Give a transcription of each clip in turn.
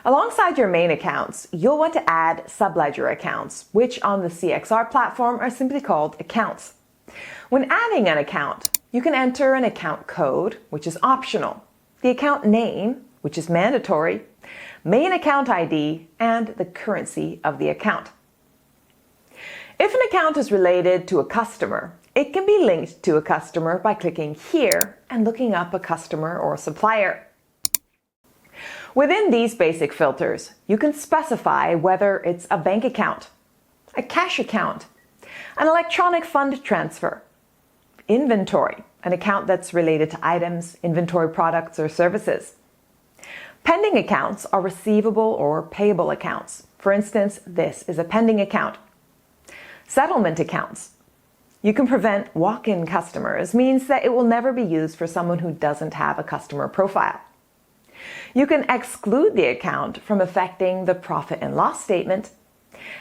Alongside your main accounts, you'll want to add subledger accounts, which on the CXR platform are simply called accounts. When adding an account, you can enter an account code, which is optional, the account name, which is mandatory, main account ID, and the currency of the account. If an account is related to a customer, it can be linked to a customer by clicking here and looking up a customer or supplier. Within these basic filters, you can specify whether it's a bank account, a cash account, an electronic fund transfer, inventory, an account that's related to items, inventory products, or services. Pending accounts are receivable or payable accounts. For instance, this is a pending account. Settlement accounts. You can prevent walk-in customers, means that it will never be used for someone who doesn't have a customer profile. You can exclude the account from affecting the profit and loss statement.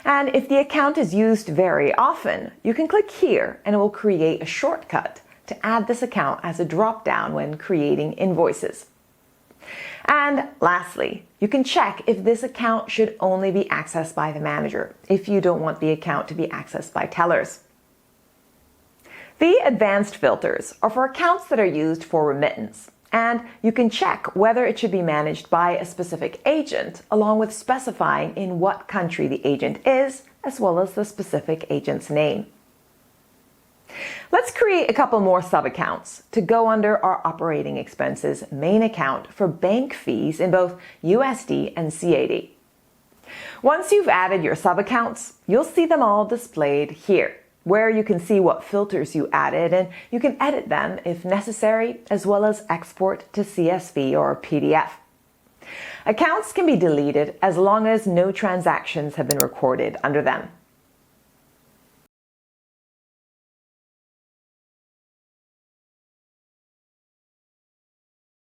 And if the account is used very often, you can click here and it will create a shortcut to add this account as a drop-down when creating invoices. And lastly, you can check if this account should only be accessed by the manager, if you don't want the account to be accessed by tellers. The advanced filters are for accounts that are used for remittance, and you can check whether it should be managed by a specific agent, along with specifying in what country the agent is, as well as the specific agent's name. Let's create a couple more sub-accounts to go under our operating expenses main account for bank fees in both USD and CAD. Once you've added your sub-accounts, you'll see them all displayed here, where you can see what filters you added and you can edit them if necessary, as well as export to CSV or PDF. Accounts can be deleted as long as no transactions have been recorded under them.